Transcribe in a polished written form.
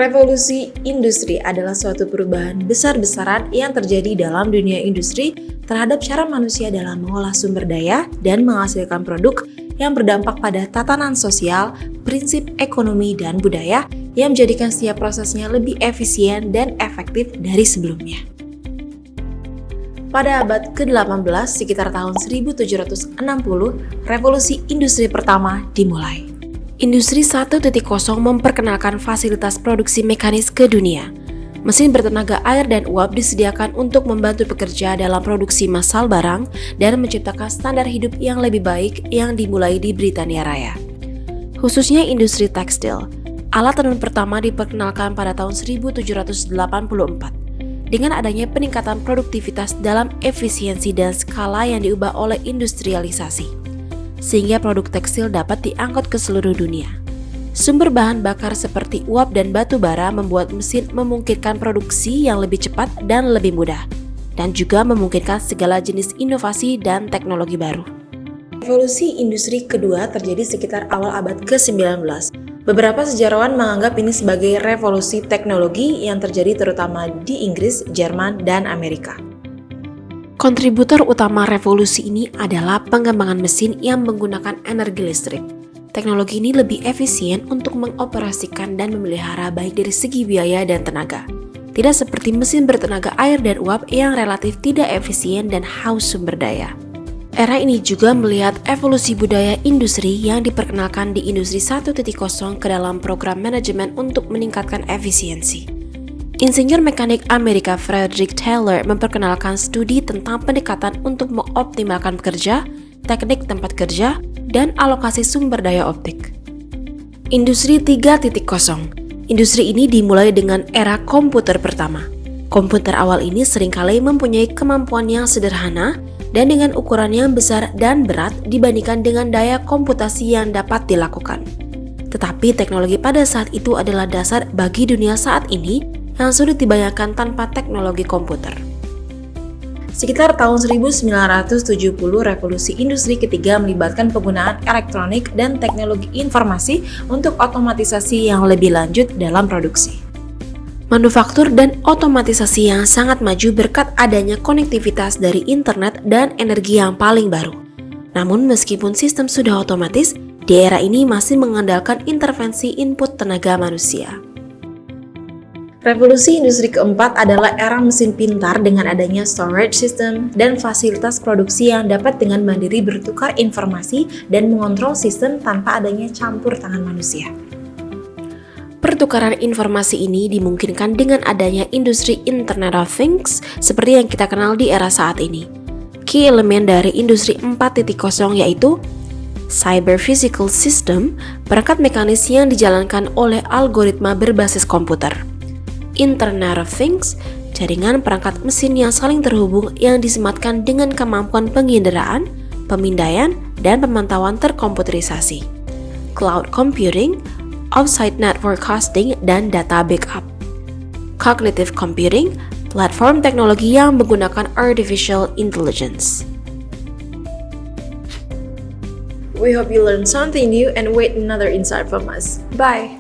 Revolusi industri adalah suatu perubahan besar-besaran yang terjadi dalam dunia industri terhadap cara manusia dalam mengolah sumber daya dan menghasilkan produk yang berdampak pada tatanan sosial, prinsip ekonomi, dan budaya yang menjadikan setiap prosesnya lebih efisien dan efektif dari sebelumnya. Pada abad ke-18, sekitar tahun 1760, revolusi industri pertama dimulai. Industri 1.0 memperkenalkan fasilitas produksi mekanis ke dunia. Mesin bertenaga air dan uap disediakan untuk membantu pekerja dalam produksi massal barang dan menciptakan standar hidup yang lebih baik yang dimulai di Britania Raya. Khususnya industri tekstil, alat tenun pertama diperkenalkan pada tahun 1784. Dengan adanya peningkatan produktivitas dalam efisiensi dan skala yang diubah oleh industrialisasi, sehingga produk tekstil dapat diangkut ke seluruh dunia. Sumber bahan bakar seperti uap dan batu bara membuat mesin memungkinkan produksi yang lebih cepat dan lebih mudah, dan juga memungkinkan segala jenis inovasi dan teknologi baru. Revolusi industri kedua terjadi sekitar awal abad ke-19. Beberapa sejarawan menganggap ini sebagai revolusi teknologi yang terjadi terutama di Inggris, Jerman, dan Amerika. Kontributor utama revolusi ini adalah pengembangan mesin yang menggunakan energi listrik. Teknologi ini lebih efisien untuk mengoperasikan dan memelihara baik dari segi biaya dan tenaga. Tidak seperti mesin bertenaga air dan uap yang relatif tidak efisien dan haus sumber daya. Era ini juga melihat evolusi budaya industri yang diperkenalkan di Industri 1.0 ke dalam program manajemen untuk meningkatkan efisiensi. Insinyur mekanik Amerika Frederick Taylor memperkenalkan studi tentang pendekatan untuk mengoptimalkan pekerja, teknik tempat kerja, dan alokasi sumber daya optik. Industri 3.0. Industri ini dimulai dengan era komputer pertama. Komputer awal ini seringkali mempunyai kemampuan yang sederhana dan dengan ukuran yang besar dan berat dibandingkan dengan daya komputasi yang dapat dilakukan. Tetapi teknologi pada saat itu adalah dasar bagi dunia saat ini yang sulit dibayangkan tanpa teknologi komputer. Sekitar tahun 1970, revolusi industri ketiga melibatkan penggunaan elektronik dan teknologi informasi untuk otomatisasi yang lebih lanjut dalam produksi. Manufaktur dan otomatisasi yang sangat maju berkat adanya konektivitas dari internet dan energi yang paling baru. Namun meskipun sistem sudah otomatis, di era ini masih mengandalkan intervensi input tenaga manusia. Revolusi industri keempat adalah era mesin pintar dengan adanya storage system dan fasilitas produksi yang dapat dengan mandiri bertukar informasi dan mengontrol sistem tanpa adanya campur tangan manusia. Pertukaran informasi ini dimungkinkan dengan adanya industri Internet of Things seperti yang kita kenal di era saat ini. Key elemen dari industri 4.0 yaitu Cyber Physical System, perangkat mekanis yang dijalankan oleh algoritma berbasis komputer. Internet of Things, jaringan perangkat mesin yang saling terhubung yang disematkan dengan kemampuan penginderaan, pemindaian, dan pemantauan terkomputerisasi. Cloud Computing, Offsite Network Hosting, dan Data Backup. Cognitive Computing, platform teknologi yang menggunakan Artificial Intelligence. We hope you learned something new and wait another insight from us. Bye!